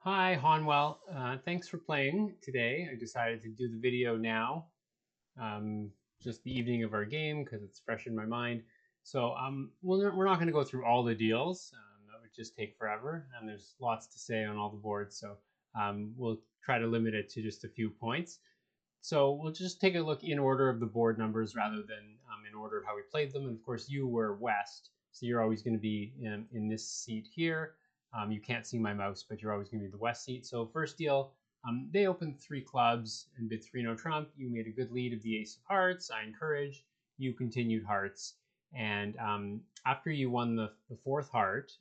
Hi, Honwell. Thanks for playing today. I decided to do the video now, um, just the evening of our game because it's fresh in my mind. So we're not going to go through all the deals. That would just take forever, and there's lots to say on all the boards. So we'll try to limit it to just a few points. So we'll just take a look in order of the board numbers rather than in order of how we played them. And of course, you were west, so you're always going to be in this seat here. You can't see my mouse, but you're always going to be the west seat. So first deal, they opened three clubs and bid three no trump. You made a good lead of the ace of hearts. I encouraged. You continued hearts. And after you won the fourth heart,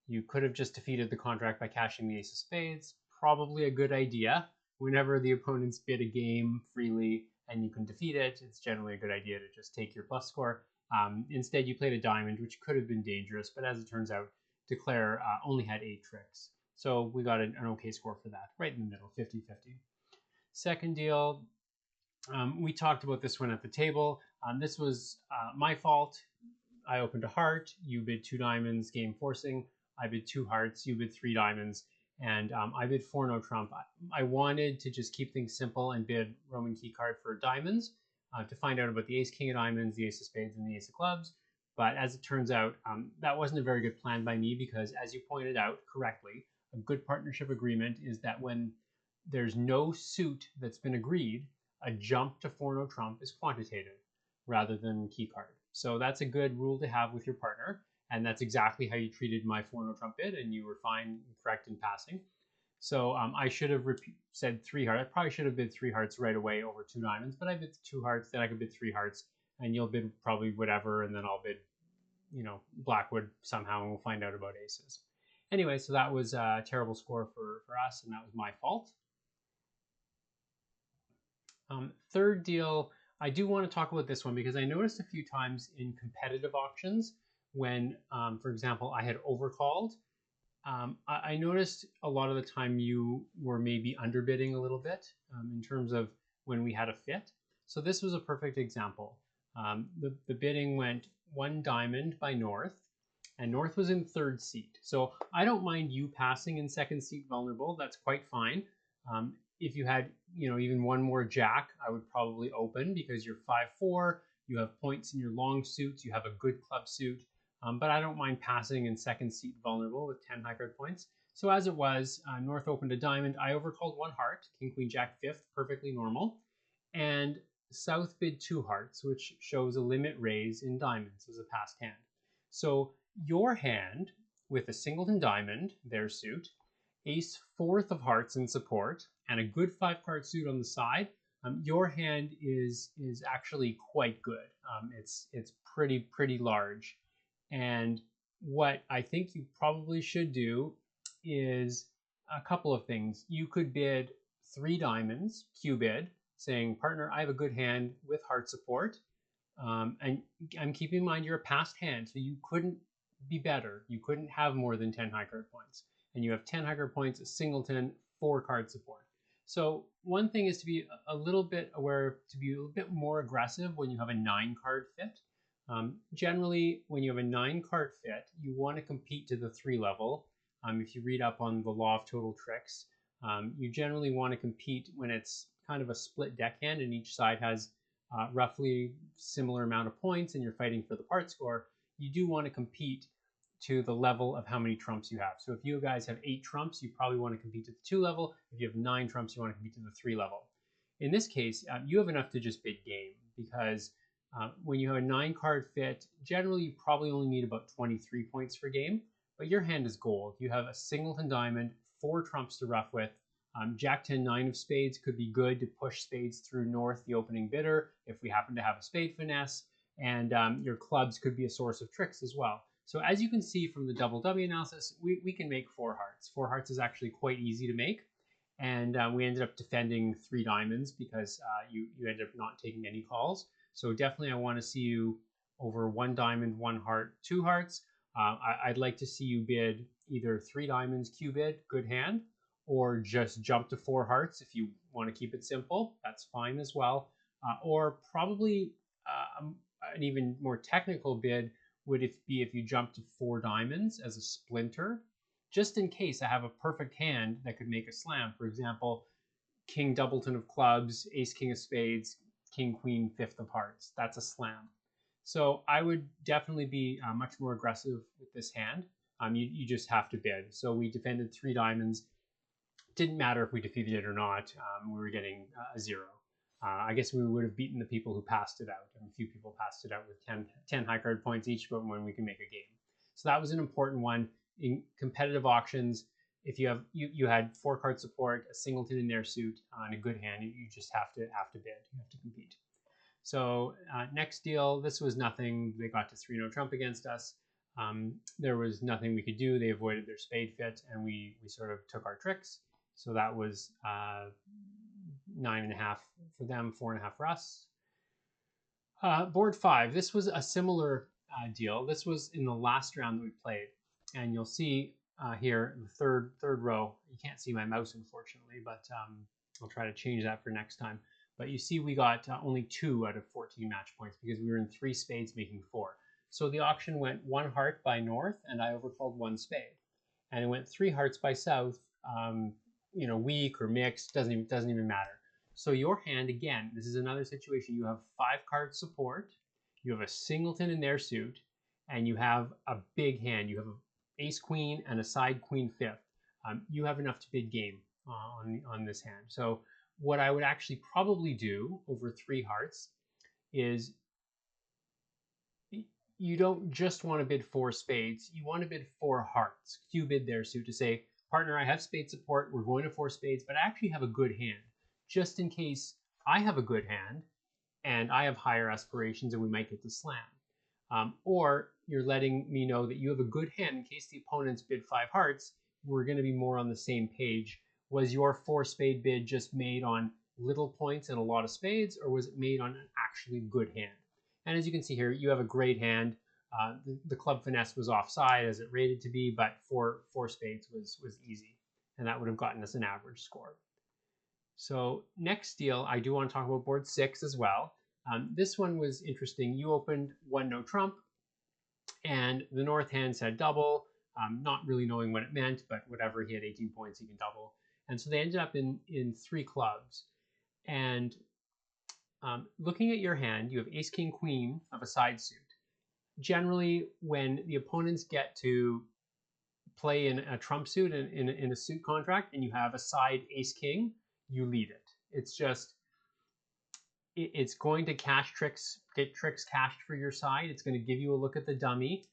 you could have just defeated the contract by cashing the ace of spades. Probably a good idea. Whenever the opponents bid a game freely and you can defeat it, it's generally a good idea to just take your plus score. Instead, you played a diamond, which could have been dangerous, but as it turns out, Declare only had 8 tricks. So we got an okay score for that, right in the middle, 50-50. Second deal, we talked about this one at the table. This was my fault. I opened a heart, you bid 2 diamonds, game forcing. I bid 2 hearts, you bid 3 diamonds, and I bid 4 no trump. I wanted to just keep things simple and bid Roman key card for diamonds to find out about the ace king of diamonds, the ace of spades, and the ace of clubs. But as it turns out, that wasn't a very good plan by me because, as you pointed out correctly, a good partnership agreement is that when there's no suit that's been agreed, a jump to 4 no trump is quantitative rather than key card. So that's a good rule to have with your partner. And that's exactly how you treated my 4 no trump bid, and you were fine and correct in passing. So I should have said 3 hearts. I probably should have bid 3 hearts right away over 2 diamonds, but I bid 2 hearts, then I could bid 3 hearts, and you'll bid probably whatever, and then I'll bid, Blackwood somehow, and we'll find out about aces. Anyway, so that was a terrible score for us, and that was my fault. Third deal, I do want to talk about this one because I noticed a few times in competitive auctions when, for example, I had overcalled. I noticed a lot of the time you were maybe underbidding a little bit in terms of when we had a fit. So this was a perfect example. The bidding went 1 diamond by North, and North was in third seat. So I don't mind you passing in second seat vulnerable. That's quite fine. If you had, even one more jack, I would probably open because you're 5-4. You have points in your long suits. You have a good club suit. But I don't mind passing in second seat vulnerable with 10 high card points. So as it was, North opened a diamond. I overcalled 1 heart, King, Queen, Jack, 5th, perfectly normal. And South bid 2 hearts, which shows a limit raise in diamonds as a passed hand. So your hand, with a singleton diamond, their suit, ace 4th of hearts in support, and a good 5-card suit on the side, your hand is actually quite good. It's pretty large. And what I think you probably should do is a couple of things. You could bid 3 diamonds, Q bid, saying, partner, I have a good hand with heart support. And I'm keeping in mind you're a passed hand, so you couldn't be better. You couldn't have more than 10 high card points. And you have 10 high card points, a singleton, 4 card support. So one thing is to be a little bit aware, to be a little bit more aggressive when you have a 9 card fit. Generally, when you have a 9 card fit, you want to compete to the 3 level. If you read up on the law of total tricks, you generally want to compete when it's kind of a split deckhand and each side has roughly similar amount of points and you're fighting for the part score. You do want to compete to the level of how many trumps you have. So if you guys have 8 trumps, you probably want to compete to the 2 level. If you have 9 trumps, you want to compete to the 3 level. In this case, you have enough to just bid game because when you have a 9 card fit, generally you probably only need about 23 points for game, but your hand is gold. You have a singleton diamond, 4 trumps to rough with. Jack 10, 9 of spades could be good to push spades through North, the opening bidder, if we happen to have a spade finesse, and your clubs could be a source of tricks as well. So as you can see from the double W analysis, we can make 4 hearts. 4 hearts is actually quite easy to make. And we ended up defending 3 diamonds because you ended up not taking any calls. So definitely I want to see you over 1 diamond, 1 heart, 2 hearts. I'd like to see you bid either 3 diamonds, Q bid, good hand, or just jump to 4 hearts if you want to keep it simple. That's fine as well. Or probably an even more technical bid would be if you jump to 4 diamonds as a splinter. just in case I have a perfect hand that could make a slam. For example, King Doubleton of clubs, Ace King of spades, King Queen fifth of hearts. That's a slam. So I would definitely be much more aggressive with this hand. You just have to bid. So we defended 3 diamonds. Didn't matter if we defeated it or not. We were getting a 0. I guess we would have beaten the people who passed it out. And a few people passed it out with 10 high card points each, but when we can make a game. So that was an important one. In competitive auctions, if you have you had 4 card support, a singleton in their suit, and a good hand, you just have to bid. You have to compete. So next deal, this was nothing. They got to 3-no trump against us. There was nothing we could do. They avoided their spade fit, and we sort of took our tricks. So that was 9.5 for them, 4.5 for us. Board 5. This was a similar deal. This was in the last round that we played, and you'll see here the third row. You can't see my mouse, unfortunately, but I'll try to change that for next time. But you see we got only 2 out of 14 match points because we were in 3 spades making 4. So the auction went 1 heart by north, and I overcalled 1 spade. And it went 3 hearts by south, weak or mixed, doesn't even matter. So your hand, again, this is another situation. You have 5 card support, you have a singleton in their suit, and you have a big hand. You have an ace queen and a side queen fifth. You have enough to bid game on this hand. So what I would actually probably do over 3 hearts is you don't just want to bid 4 spades. You want to bid 4 hearts. You bid their suit to say, partner, I have spade support. We're going to 4 spades, but I actually have a good hand. Just in case I have a good hand and I have higher aspirations and we might get to slam. Or you're letting me know that you have a good hand in case the opponents bid 5 hearts. We're going to be more on the same page. Was your 4 spade bid just made on little points and a lot of spades, or was it made on an actually good hand? And as you can see here, you have a great hand. The club finesse was offside as it rated to be, but 4 spades was easy, and that would have gotten us an average score. So next deal, I do want to talk about board 6 as well. This one was interesting. You opened 1-no trump, and the north hand said double, not really knowing what it meant, but whatever, he had 18 points, he can double. And so they ended up in 3 clubs. And looking at your hand, you have ace, king, queen of a side suit. Generally, when the opponents get to play in a trump suit in a suit contract and you have a side ace, king, you lead it. It's just, it's going to get tricks cashed for your side. It's going to give you a look at the dummy.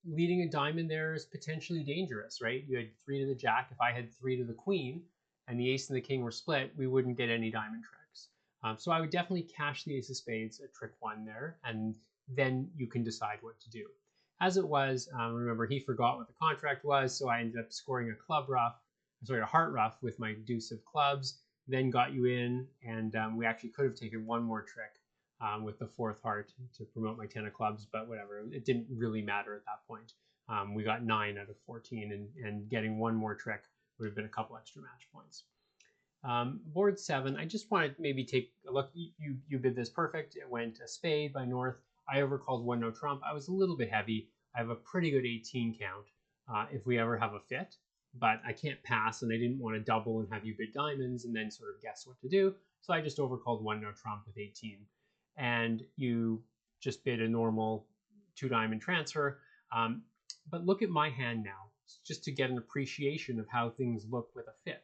Leading a diamond there is potentially dangerous, right? You had 3 to the jack. If I had 3 to the queen and the ace and the king were split, we wouldn't get any diamond tricks. So I would definitely cash the ace of spades at trick 1 there, and then you can decide what to do. As it was, remember, he forgot what the contract was, so I ended up scoring a heart ruff with my deuce of clubs, then got you in, and we actually could have taken 1 more trick with the 4th heart to promote my 10 of clubs, but whatever, it didn't really matter at that point. We got 9 out of 14, and getting 1 more trick would have been a couple extra match points. Board 7, I just want to maybe take a look. You bid this perfect. It went a spade by north. I overcalled 1-no trump. I was a little bit heavy. I have a pretty good 18 count if we ever have a fit, but I can't pass, and I didn't want to double and have you bid diamonds and then sort of guess what to do. So I just overcalled 1-no trump with 18. And you just bid a normal 2-diamond transfer. But look at my hand now, just to get an appreciation of how things look with a fit.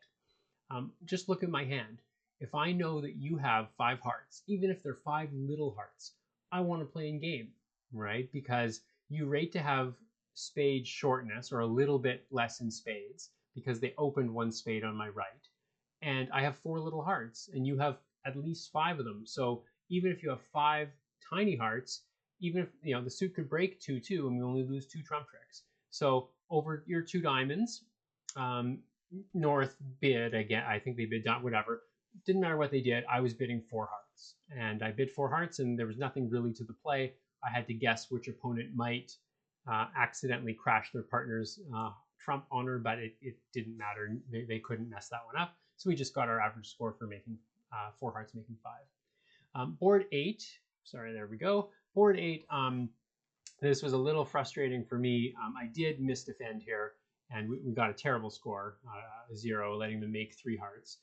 Just look at my hand. If I know that you have 5 hearts, even if they're 5 little hearts, I want to play in game, right? Because you rate to have spade shortness or a little bit less in spades because they opened 1 spade on my right. And I have 4 little hearts and you have at least 5 of them. So even if you have 5 tiny hearts, even if the suit could break 2-2 and we only lose 2 trump tricks. So over your 2 diamonds, north bid again. I think they bid whatever. Didn't matter what they did. I was bidding 4 hearts, and I bid 4 hearts, and there was nothing really to the play. I had to guess which opponent might accidentally crash their partner's trump honor, but it didn't matter. They couldn't mess that one up. So we just got our average score for making 4 hearts, making 5. Board 8. Sorry, there we go. Board 8. This was a little frustrating for me. I did misdefend here, and we got a terrible score, 0, letting them make 3 hearts.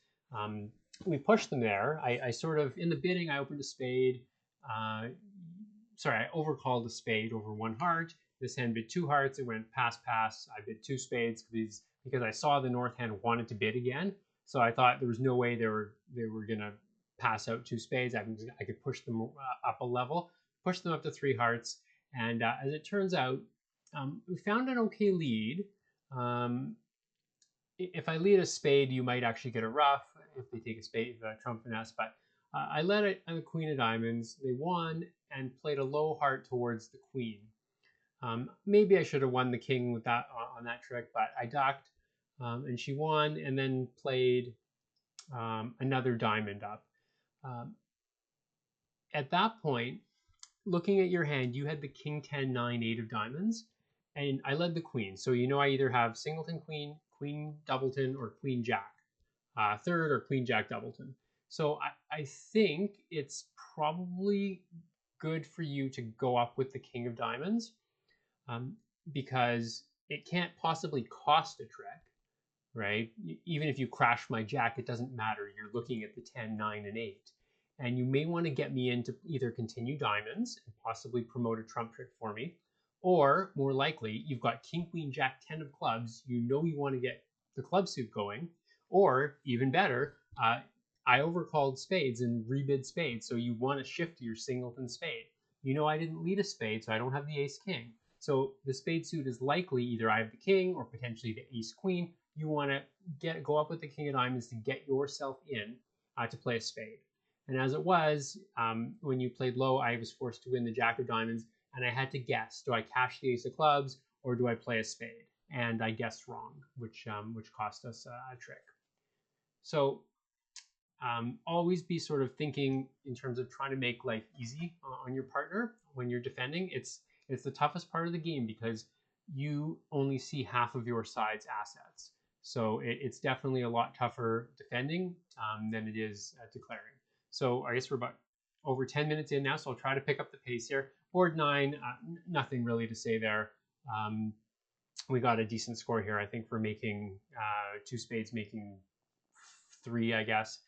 We pushed them there. I sort of, in the bidding, I opened a spade. Sorry, I overcalled a spade over 1 heart. This hand bid 2 hearts. It went pass, pass. I bid 2 spades because I saw the north hand wanted to bid again. So I thought there was no way they were gonna pass out 2 spades. I could push them up a level, push them up to 3 hearts, and as it turns out, we found an okay lead. If I lead a spade, you might actually get a ruff if they take a spade, trump finesse. But I led it on the queen of diamonds. They won and played a low heart towards the queen. Maybe I should have won the king with that on that trick, but I ducked, and she won, and then played another diamond up. At that point, looking at your hand, you had the king 10 9 8 of diamonds, and I led the queen. So you know I either have singleton queen, queen doubleton, or queen jack, third, or queen jack doubleton. So I think it's probably good for you to go up with the king of diamonds, because it can't possibly cost a trick, right? Even if you crash my jack, it doesn't matter. You're looking at the 10, 9, and 8. And you may want to get me into either continue diamonds and possibly promote a trump trick for me, or more likely, you've got king, queen, jack, 10 of clubs. You know you want to get the club suit going, or even better, I overcalled spades and rebid spades, so you want to shift to your singleton spade. You know I didn't lead a spade, so I don't have the ace king. So the spade suit is likely either I have the king or potentially the ace queen. You want to go up with the king of diamonds to get yourself in to play a spade. And as it was, when you played low, I was forced to win the jack of diamonds, and I had to guess: do I cash the ace of clubs or do I play a spade? And I guessed wrong, which cost us a trick. So always be sort of thinking in terms of trying to make life easy on your partner when you're defending. It's the toughest part of the game because you only see half of your side's assets. So it's definitely a lot tougher defending than it is declaring. So I guess we're about over 10 minutes in now, so I'll try to pick up the pace here. Board 9, nothing really to say there. We got a decent score here, I think, for making 2 spades, making 3, I guess.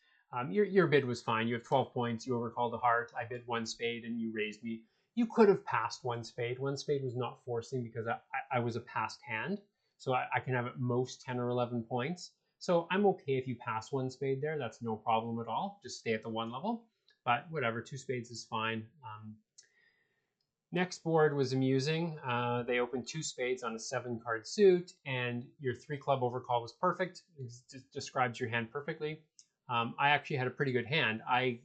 Your bid was fine. You have 12 points. You overcalled a heart. I bid 1 spade, and you raised me. You could have passed 1 spade. 1 spade was not forcing because I was a passed hand, so I can have at most 10 or 11 points. So I'm okay if you pass 1 spade there. That's no problem at all. Just stay at the 1 level. But whatever, 2 spades is fine. Next board was amusing. They opened 2 spades on a 7-card suit, and your 3 club overcall was perfect. It describes your hand perfectly. I actually had a pretty good hand. I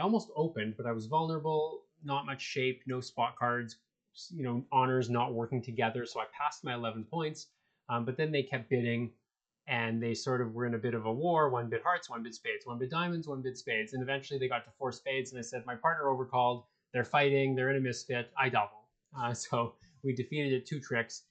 almost opened, but I was vulnerable, not much shape, no spot cards, honors not working together. So I passed my 11 points, but then they kept bidding, and they sort of were in a bit of a war. 1 bid hearts, 1 bid spades, 1 bid diamonds, 1 bid spades. And eventually they got to 4 spades, and I said, my partner overcalled. They're fighting. They're in a misfit. I double. So we defeated it 2 tricks.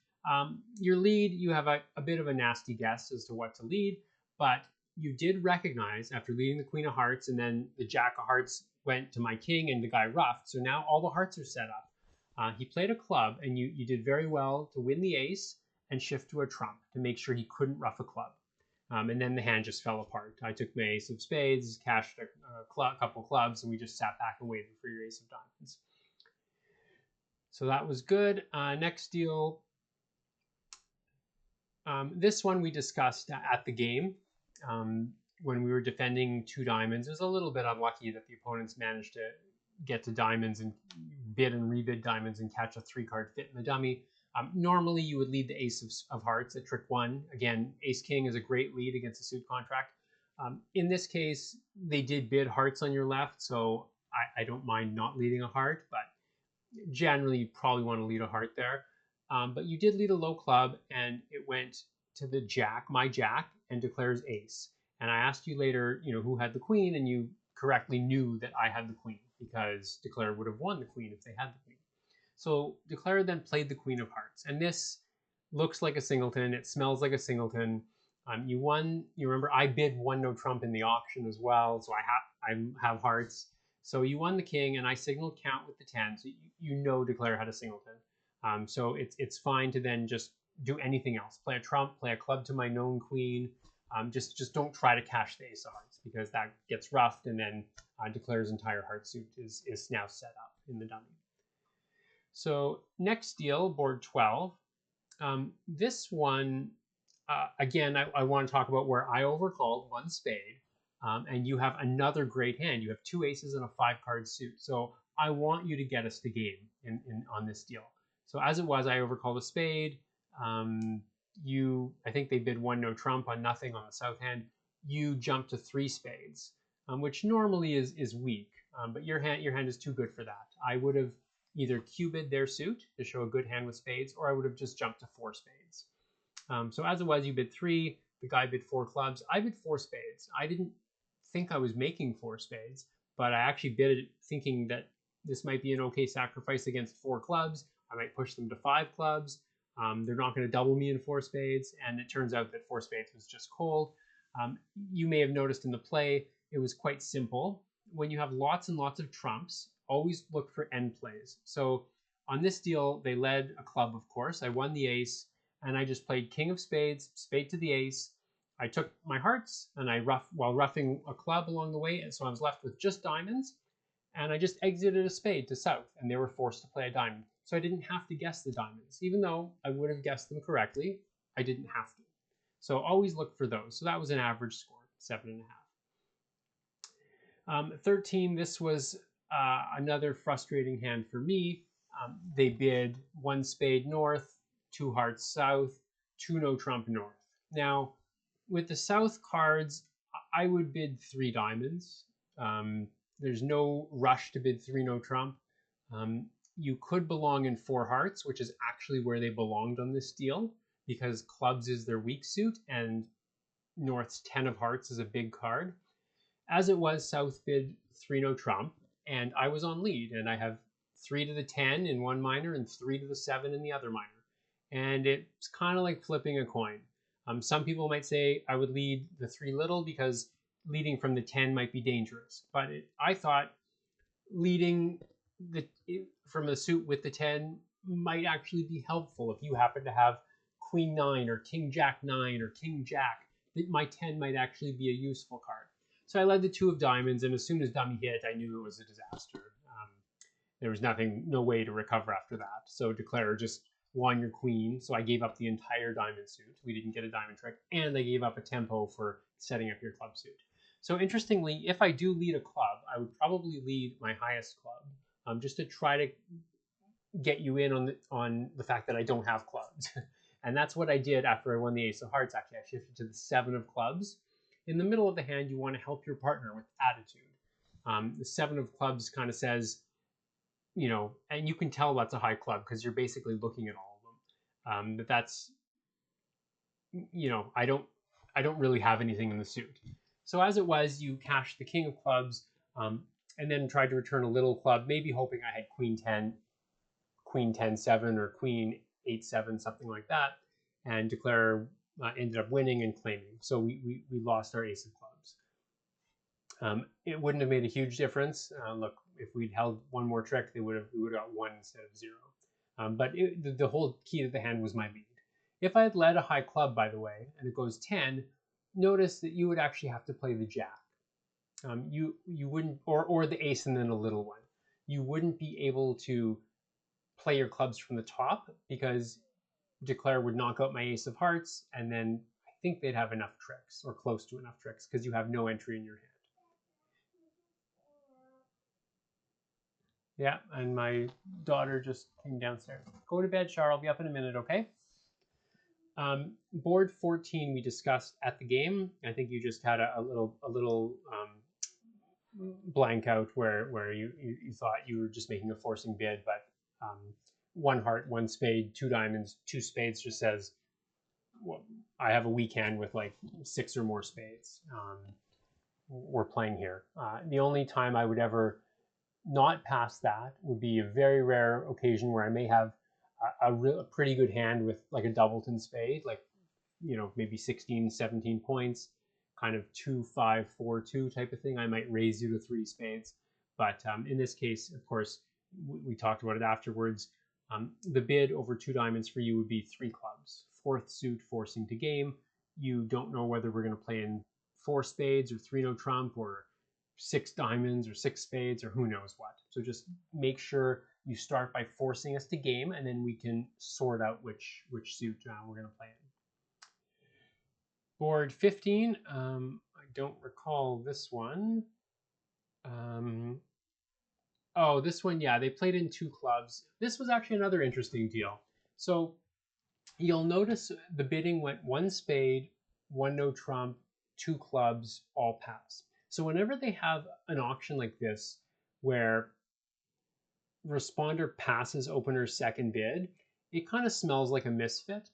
Your lead, you have a bit of a nasty guess as to what to lead, but you did recognize after leading the queen of hearts, and then the jack of hearts went to my king and the guy ruffed. So now all the hearts are set up. He played a club, and you did very well to win the ace and shift to a trump to make sure he couldn't ruff a club. And then the hand just fell apart. I took my ace of spades, cashed a couple clubs, and we just sat back and waited for your ace of diamonds. So that was good. Next deal. This one we discussed at the game when we were defending 2 diamonds. It was a little bit unlucky that the opponents managed to get to diamonds and bid and rebid diamonds and catch a 3-card fit in the dummy. Normally, you would lead the ace of hearts at trick 1. Again, ace king is a great lead against a suit contract. In this case, they did bid hearts on your left, so I don't mind not leading a heart, but generally you probably want to lead a heart there. But you did lead a low club, and it went to the jack, my jack, and declares ace. And I asked you later, who had the queen, and you correctly knew that I had the queen because declare would have won the queen if they had the queen. So declare then played the queen of hearts, and this looks like a singleton. It smells like a singleton. You won. You remember I bid 1 no trump in the auction as well, so I have hearts. So you won the king, and I signaled count with the 10. So you know declare had a singleton. So it's fine to then just do anything else. Play a trump, play a club to my known queen. Just don't try to cash the ace of hearts, because that gets roughed, and then Declare's entire heart suit is now set up in the dummy. So next deal, board 12. This one, again, I want to talk about where I overcalled one spade, and you have another great hand. You have 2 aces and a 5-card suit. So I want you to get us the game on this deal. So as it was, I overcalled a spade. I think they bid 1 no trump on nothing on the south hand. You jumped to 3 spades, which normally is weak, but your hand is too good for that. I would have either Q-bid their suit to show a good hand with spades, or I would have just jumped to 4 spades. So as it was, you bid 3, the guy bid 4 clubs. I bid 4 spades. I didn't think I was making 4 spades, but I actually bid it thinking that this might be an okay sacrifice against 4 clubs. I might push them to 5 clubs. They're not going to double me in 4 spades, and it turns out that 4 spades was just cold. You may have noticed in the play, it was quite simple. When you have lots and lots of trumps, always look for end plays. So on this deal, they led a club, of course. I won the ace, and I just played king of spades, spade to the ace. I took my hearts, and while roughing a club along the way, and so I was left with just diamonds, and I just exited a spade to south, and they were forced to play a diamond. So I didn't have to guess the diamonds. Even though I would have guessed them correctly, I didn't have to. So always look for those. So that was an average score, 7.5. 13, this was another frustrating hand for me. They bid 1 spade north, 2 hearts south, 2 no trump north. Now, with the south cards, I would bid 3 diamonds. There's no rush to bid 3 no trump. You could belong in 4 hearts, which is actually where they belonged on this deal, because clubs is their weak suit, and North's 10 of hearts is a big card. As it was, South bid 3 no trump, and I was on lead, and I have 3 to the 10 in one minor and 3 to the 7 in the other minor. And it's kind of like flipping a coin. Some people might say I would lead the 3 little because leading from the 10 might be dangerous, but I thought leading from a suit with the 10 might actually be helpful. If you happen to have Queen 9 or King Jack 9 or King Jack, my 10 might actually be a useful card. So I led the 2 of diamonds, and as soon as dummy hit, I knew it was a disaster. There was no way to recover after that. So Declare just won your queen, so I gave up the entire diamond suit. We didn't get a diamond trick, and I gave up a tempo for setting up your club suit. So interestingly, if I do lead a club, I would probably lead my highest club, just to try to get you in on the fact that I don't have clubs. And that's what I did after I won the ace of hearts. Actually, I shifted to the 7 of clubs. In the middle of the hand, you want to help your partner with attitude. The 7 of clubs kind of says, and you can tell that's a high club because you're basically looking at all of them. But that's, I don't really have anything in the suit. So as it was, you cashed the king of clubs, and then tried to return a little club, maybe hoping I had queen 10, queen 10-7, or queen 8-7, something like that, and Declare ended up winning and claiming. So we lost our ace of clubs. It wouldn't have made a huge difference. Look, if we'd held one more trick, we would have got 1 instead of 0. But the whole key to the hand was my lead. If I had led a high club, by the way, and it goes 10, notice that you would actually have to play the jack. You wouldn't, or the ace and then a little one. You wouldn't be able to play your clubs from the top because Declare would knock out my ace of hearts, and then I think they'd have enough tricks, or close to enough tricks, because you have no entry in your hand. Yeah, and my daughter just came downstairs. Go to bed, Char. I'll be up in a minute, okay? Board 14 we discussed at the game. I think you just had a little blank out where you thought you were just making a forcing bid, but 1 heart, 1 spade, 2 diamonds, 2 spades just says, well, I have a weak hand with like 6 or more spades. We're playing here. The only time I would ever not pass that would be a very rare occasion where I may have a pretty good hand with like a doubleton spade, like, maybe 16, 17 points, kind of 2-5, 4-2 type of thing. I might raise you to 3 spades. But in this case, of course, we talked about it afterwards. The bid over 2 diamonds for you would be 3 clubs. 4th suit forcing to game. You don't know whether we're going to play in 4 spades or 3 no trump or 6 diamonds or 6 spades or who knows what. So just make sure you start by forcing us to game, and then we can sort out which suit we're going to play in. Board 15, I don't recall this one. Oh, this one, yeah, they played in 2 clubs. This was actually another interesting deal. So you'll notice the bidding went 1 spade, 1 no trump, 2 clubs, all pass. So whenever they have an auction like this, where responder passes opener's second bid, it kind of smells like a misfit.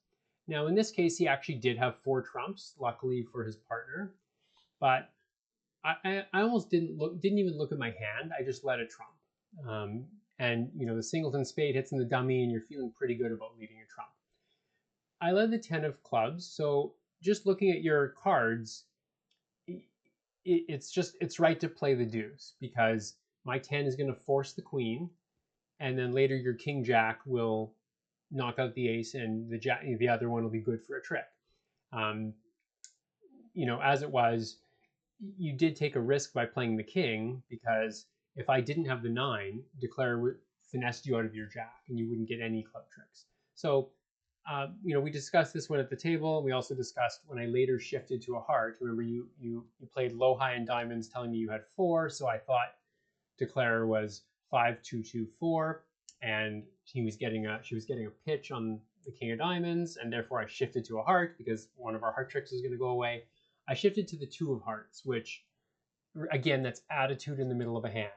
Now in this case, he actually did have 4 trumps, luckily for his partner, but I almost didn't even look at my hand. I just let a trump. And the singleton spade hits in the dummy and you're feeling pretty good about leading a trump. I led the 10 of clubs, so just looking at your cards, it's right to play the deuce because my 10 is going to force the queen, and then later your king jack will knock out the ace, and the other one will be good for a trick. As it was, you did take a risk by playing the king, because if I didn't have the 9, Declare would finesse you out of your jack and you wouldn't get any club tricks. So, we discussed this one at the table. We also discussed when I later shifted to a heart. Remember, you played low, high, and diamonds, telling me you had 4. So I thought Declare was 5, 2, 2, 4, and she was getting a pitch on the king of diamonds, and therefore I shifted to a heart because one of our heart tricks is going to go away. I shifted to the 2 of hearts, which, again, that's attitude in the middle of a hand.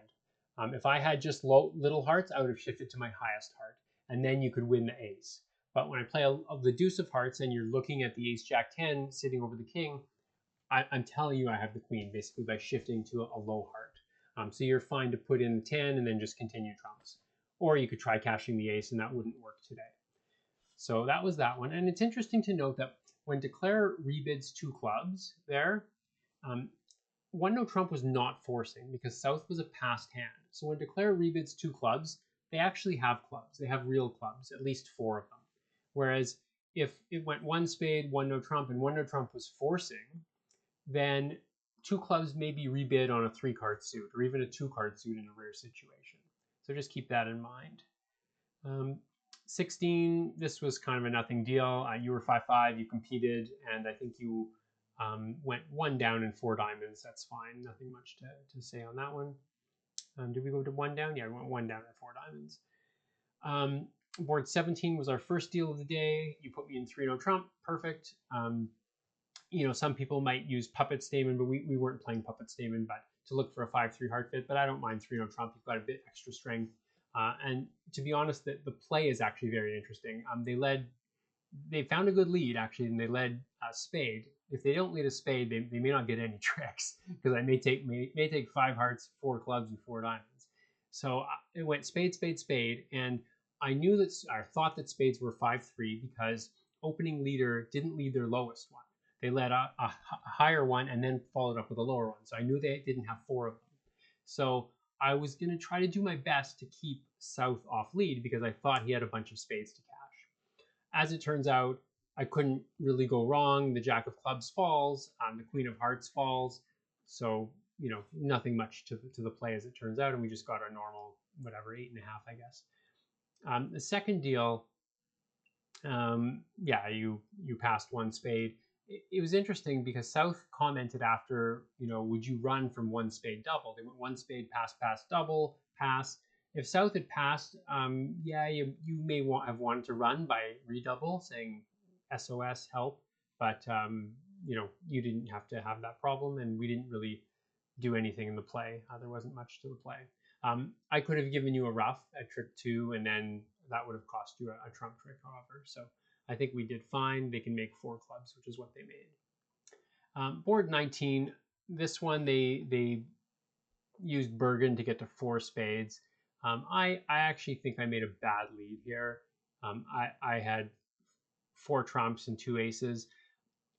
If I had just little hearts, I would have shifted to my highest heart, and then you could win the ace. But when I play the deuce of hearts and you're looking at the ace jack 10 sitting over the king, I'm telling you I have the queen, basically by shifting to a low heart. So you're fine to put in the 10 and then just continue trumps. Or you could try cashing the ace, and that wouldn't work today. So that was that one. And it's interesting to note that when Declare rebids 2 clubs there, 1 no trump was not forcing because South was a passed hand. So when Declare rebids 2 clubs, they actually have clubs. They have real clubs, at least 4 of them. Whereas if it went 1 spade, 1 no trump, and 1 no trump was forcing, then 2 clubs may be rebid on a 3-card suit, or even a 2-card suit in a rare situation. So just keep that in mind. 16, this was kind of a nothing deal. You were 5-5, you competed, and I think you went 1 down and 4 diamonds. That's fine. Nothing much to say on that one. Did we go to 1 down? Yeah, we went 1 down and 4 diamonds. Board 17 was our first deal of the day. You put me in 3 no trump. Perfect. Some people might use puppet stamen, but we weren't playing puppet stamen, but to look for a 5-3 heart fit. But I don't mind 3 no trump. You've got a bit extra strength. And to be honest, the play is actually very interesting. They found a good lead, actually, and they led spade. If they don't lead a spade, they may not get any tricks, because I may take 5 hearts, 4 clubs, and 4 diamonds. So it went spade, spade, spade, and I thought that spades were 5-3 because opening leader didn't lead their lowest one. They led a higher one and then followed up with a lower one. So I knew they didn't have 4 of them. So I was going to try to do my best to keep South off lead because I thought he had a bunch of spades to cash. As it turns out, I couldn't really go wrong. The jack of clubs falls, the queen of hearts falls. So, nothing much to the play as it turns out. And we just got our normal, 8.5, I guess. The second deal, you passed 1 spade. It was interesting because South commented after, would you run from 1 spade double? They went 1 spade, pass, pass, double, pass. If South had passed, you may have wanted to run by redouble, saying SOS, help. But, you didn't have to have that problem, and we didn't really do anything in the play. There wasn't much to the play. I could have given you a rough at trick 2, and then that would have cost you a trump trick, however. So I think we did fine. They can make 4 clubs, which is what they made. Board 19, this one they used Bergen to get to 4 spades. I actually think I made a bad lead here. I had 4 trumps and 2 aces.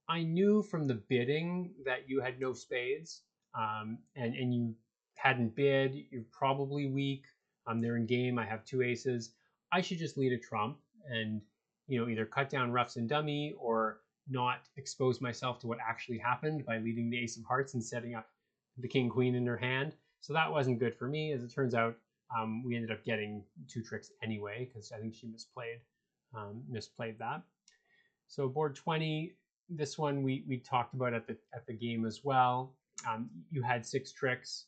I knew from the bidding that you had no spades, and you hadn't bid. You're probably weak. They're in game. I have 2 aces. I should just lead a trump and, either cut down roughs and dummy or not expose myself to what actually happened by leading the ace of hearts and setting up the king queen in her hand. So that wasn't good for me. As it turns out, we ended up getting 2 tricks anyway because I think she misplayed that. So board 20, this one we talked about at the game as well. You had 6 tricks.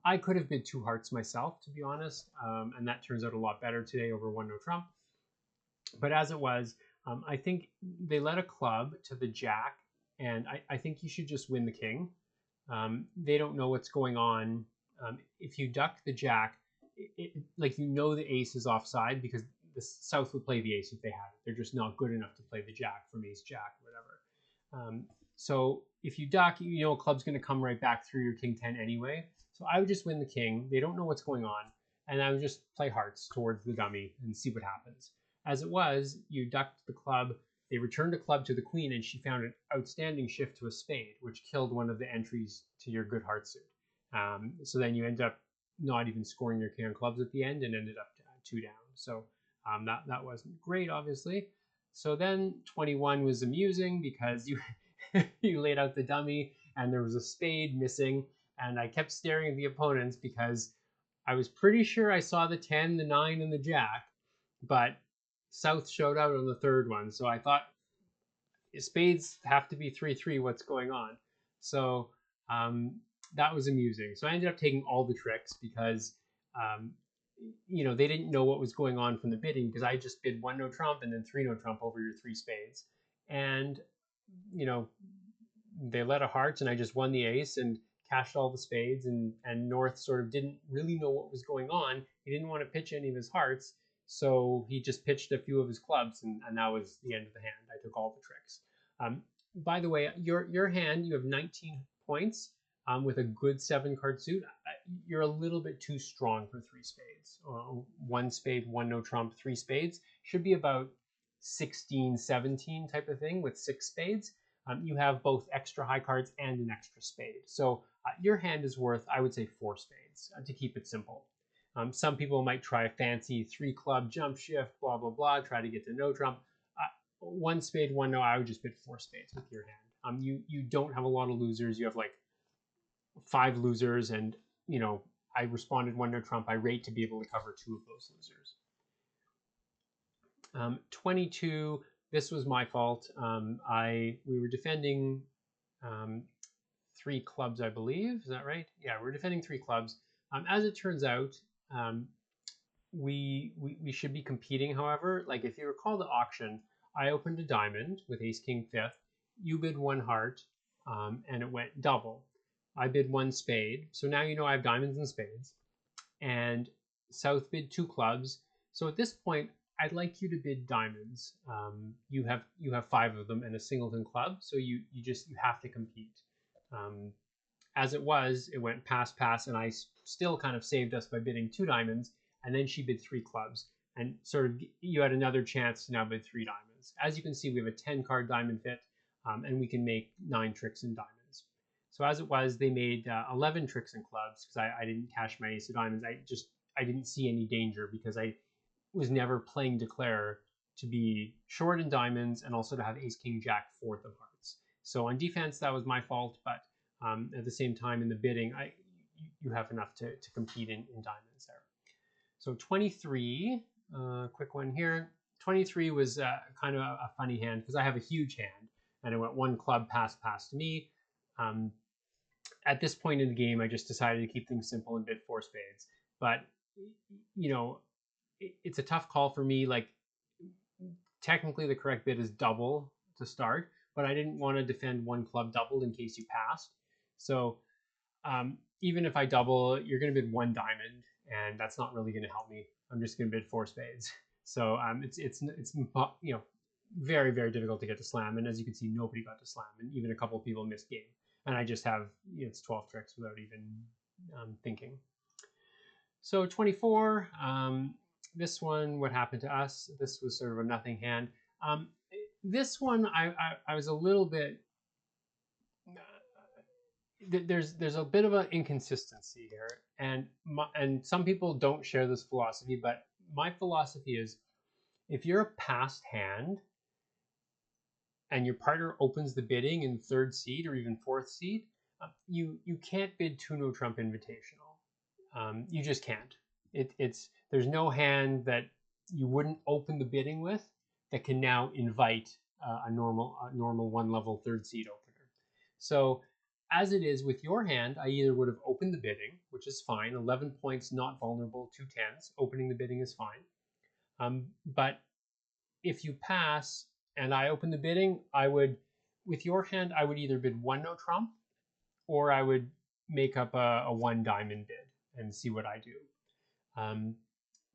I could have bid 2 hearts myself, to be honest, and that turns out a lot better today over 1 no trump. But as it was, I think they led a club to the jack, and I think you should just win the king. They don't know what's going on. If you duck the jack, like the ace is offside because the South would play the ace if they had it. They're just not good enough to play the jack from ace jack or whatever. So if you duck, a club's going to come right back through your king 10 anyway. So I would just win the king. They don't know what's going on, and I would just play hearts towards the dummy and see what happens. As it was, you ducked the club. They returned a club to the queen, and she found an outstanding shift to a spade, which killed one of the entries to your good heart suit. So then you end up not even scoring your king on clubs at the end and ended up 2 down. So that wasn't great, obviously. So then 21 was amusing because you you laid out the dummy and there was a spade missing, and I kept staring at the opponents because I was pretty sure I saw the 10, the 9, and the jack, but South showed out on the 3rd one. So I thought spades have to be 3-3. What's going on? So that was amusing. So I ended up taking all the tricks because they didn't know what was going on from the bidding because I just bid 1 no trump and then 3 no trump over your 3 spades. And, they led a heart and I just won the ace and cashed all the spades, and North sort of didn't really know what was going on. He didn't want to pitch any of his hearts, so he just pitched a few of his clubs, and that was the end of the hand. I took all the tricks. By the way, your hand, you have 19 points with a good 7-card suit. You're a little bit too strong for 3 spades. 1 spade, 1 no trump, 3 spades. Should be about 16, 17 type of thing with 6 spades. You have both extra high cards and an extra spade. So your hand is worth, I would say, 4 spades to keep it simple. Some people might try a fancy 3-club jump shift, blah, blah, blah, try to get to no trump. 1 spade, 1 no, I would just bid 4 spades with your hand. You don't have a lot of losers. You have like 5 losers, and I responded 1 no trump. I rate to be able to cover 2 of those losers. 22, this was my fault. We were defending 3 clubs, I believe. Is that right? Yeah, we're defending 3 clubs. As it turns out, we should be competing. However, like if you recall the auction, I opened a diamond with ace king 5th. You bid 1 heart, and it went double. I bid 1 spade, so now I have diamonds and spades. And South bid 2 clubs. So at this point, I'd like you to bid diamonds. You have 5 of them and a singleton club, so you have to compete. As it was, it went pass, and I still kind of saved us by bidding 2 diamonds, and then she bid 3 clubs, and sort of you had another chance to now bid 3 diamonds. As you can see, we have a 10-card diamond fit, and we can make 9 tricks in diamonds. So as it was, they made 11 tricks in clubs because I didn't cash my ace of diamonds. I didn't see any danger because I was never playing declare to be short in diamonds and also to have ace king jack 4th of hearts. So on defense, that was my fault, but at the same time in the bidding, you have enough to compete in diamonds there. So 23, quick one here. 23 was kind of a funny hand because I have a huge hand and it went 1 club pass to me. At this point in the game, I just decided to keep things simple and bid 4 spades. But, it's a tough call for me. Like, technically the correct bid is double to start, but I didn't want to defend 1 club doubled in case you passed. So even if I double, you're going to bid 1 diamond, and that's not really going to help me. I'm just going to bid 4 spades. So it's very, very difficult to get to slam. And as you can see, nobody got to slam, and even a couple of people missed game. And I just have it's 12 tricks without even thinking. So 24. This one, what happened to us? This was sort of a nothing hand. This one, I was a little bit. There's a bit of an inconsistency here, and some people don't share this philosophy, but my philosophy is, if you're a passed hand and your partner opens the bidding in third seed or even fourth seed, you can't bid two no trump invitational. You just can't. There's no hand that you wouldn't open the bidding with that can now invite a normal one level third seed opener. So as it is with your hand, I either would have opened the bidding, which is fine. 11 points, not vulnerable, 2 10s. Opening the bidding is fine. But if you pass and I open the bidding, with your hand, I would either bid one no trump or I would make up a one diamond bid and see what I do.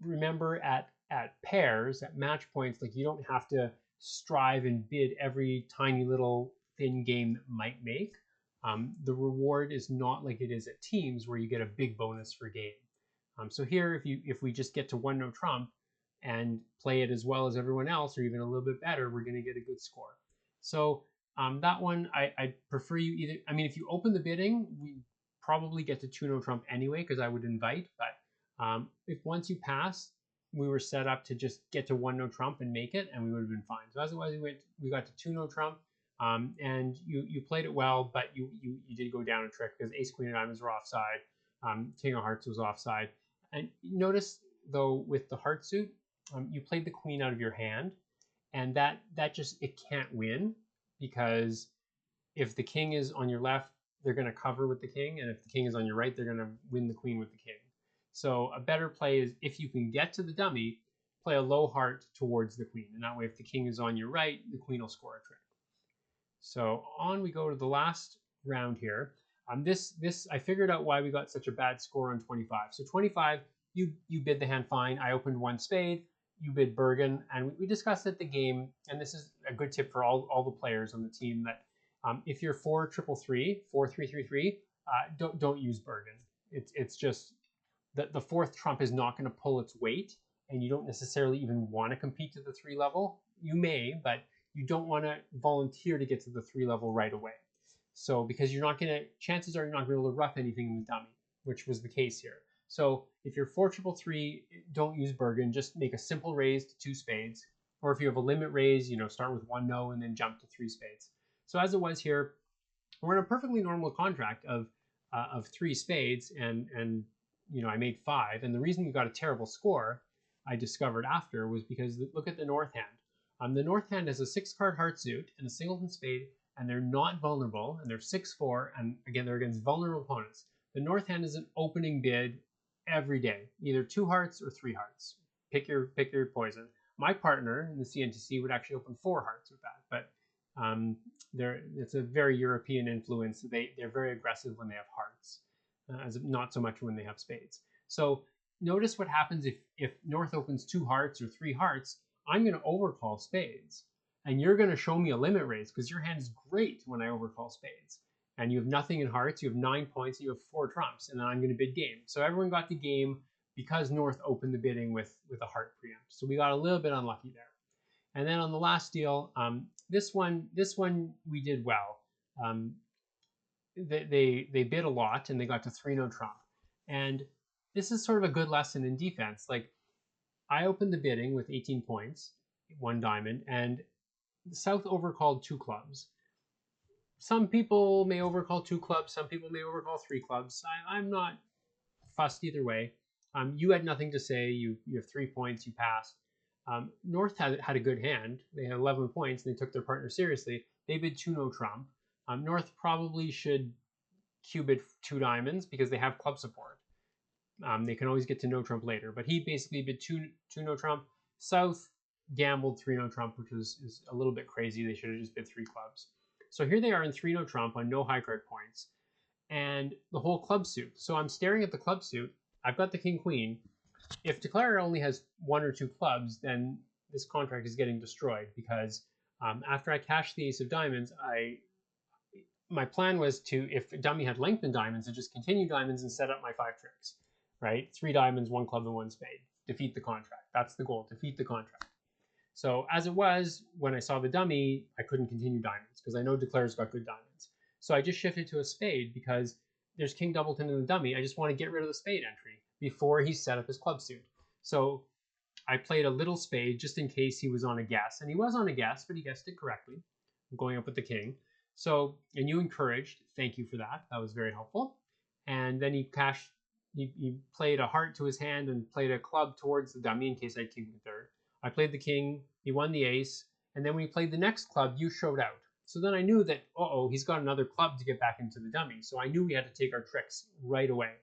Remember, at pairs, at match points, like, you don't have to strive and bid every tiny little thin game that might make. The reward is not like it is at teams where you get a big bonus for game. So here, if we just get to one no trump and play it as well as everyone else, or even a little bit better, we're going to get a good score. So that one, I prefer you either. I mean, if you open the bidding, we probably get to two no trump anyway, because I would invite. But if once you pass, we were set up to just get to one no trump and make it, and we would have been fine. So as it was, we got to two no trump, and you played it well, but you did go down a trick because ace queen of diamonds were offside, king of hearts was offside. And notice though, with the heart suit, you played the queen out of your hand, and that just, it can't win, because if the king is on your left, they're going to cover with the king, and if the king is on your right, they're going to win the queen with the king. So a better play is, if you can get to the dummy, play a low heart towards the queen, and that way if the king is on your right, the queen will score a trick. So on we go to the last round here. This I figured out why we got such a bad score on 25. So 25, you bid the hand fine. I opened one spade. You bid Bergen, and we discussed at the game, and this is a good tip for all the players on the team, that if you're 4-3-3, 4-3-3-3, don't use Bergen. It's just the fourth trump is not going to pull its weight, and you don't necessarily even want to compete to the 3 level. You may, but you don't want to volunteer to get to the 3 level right away. So because chances are you're not going to be able to rough anything in the dummy, which was the case here. So if you're 4-3-3-3, don't use Bergen. Just make a simple raise to 2 spades. Or if you have a limit raise, start with 1 no and then jump to 3 spades. So as it was here, we're in a perfectly normal contract of 3 spades, and I made 5. And the reason we got a terrible score, I discovered after, was because look at the north hand. The north hand has a 6-card heart suit and a singleton spade, and they're not vulnerable, and they're 6-4, and again, they're against vulnerable opponents. The north hand is an opening bid every day, either 2 hearts or 3 hearts. Pick your poison. My partner in the CNTC would actually open 4 hearts with that, but it's a very European influence. They're very aggressive when they have hearts, not so much when they have spades. So notice what happens if North opens 2 hearts or 3 hearts. I'm going to overcall spades, and you're going to show me a limit raise because your hand is great when I overcall spades. And you have nothing in hearts, you have 9 points, and you have 4 trumps, and then I'm going to bid game. So everyone got the game because North opened the bidding with a heart preempt. So we got a little bit unlucky there. And then on the last deal, this one we did well. They bid a lot, and they got to 3 no trump. And this is sort of a good lesson in defense. Like, I opened the bidding with 18 points, 1 diamond, and South overcalled 2 clubs. Some people may overcall 2 clubs, some people may overcall 3 clubs. I'm not fussed either way. You had nothing to say. You have 3 points, you passed. North had a good hand. They had 11 points, and they took their partner seriously. They bid 2 no trump. North probably should bid 2 diamonds because they have club support. They can always get to no trump later, but he basically bid 2 no trump. South gambled 3 no trump, which is a little bit crazy. They should have just bid 3 clubs. So here they are in 3 no trump on no high card points, and the whole club suit. So I'm staring at the club suit. I've got the king queen. If Declarer only has 1 or 2 clubs, then this contract is getting destroyed, because after I cashed the ace of diamonds, my plan was to, if dummy had lengthened diamonds, to just continue diamonds and set up my 5 tricks, right? 3 diamonds, 1 club, and 1 spade. Defeat the contract. That's the goal, defeat the contract. So as it was, when I saw the dummy, I couldn't continue diamonds because I know Declarer's got good diamonds. So I just shifted to a spade because there's king doubleton in the dummy. I just want to get rid of the spade entry before he set up his club suit. So I played a little spade just in case he was on a guess. And he was on a guess, but he guessed it correctly. I'm going up with the king. So, and you encouraged. Thank you for that. That was very helpful. And then he played a heart to his hand and played a club towards the dummy in case I had king the third. I played the king. He won the ace. And then when he played the next club, you showed out. So then I knew that, he's got another club to get back into the dummy. So I knew we had to take our tricks right away.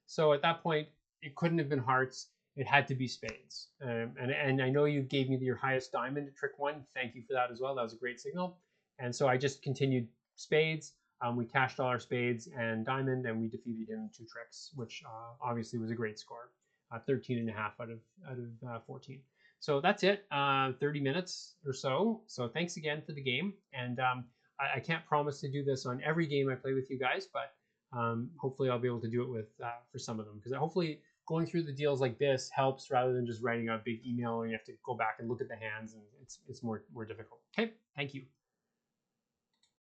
So at that point, it couldn't have been hearts. It had to be spades. And I know you gave me your highest diamond at trick one. Thank you for that as well. That was a great signal. And so I just continued spades. We cashed all our spades and diamond, and we defeated him 2 tricks, which obviously was a great score. 13 and a half out of 14. So that's it, 30 minutes or so. So thanks again for the game. And I can't promise to do this on every game I play with you guys, but hopefully I'll be able to do it with for some of them, because hopefully going through the deals like this helps rather than just writing a big email and you have to go back and look at the hands, and it's more difficult. Okay, thank you.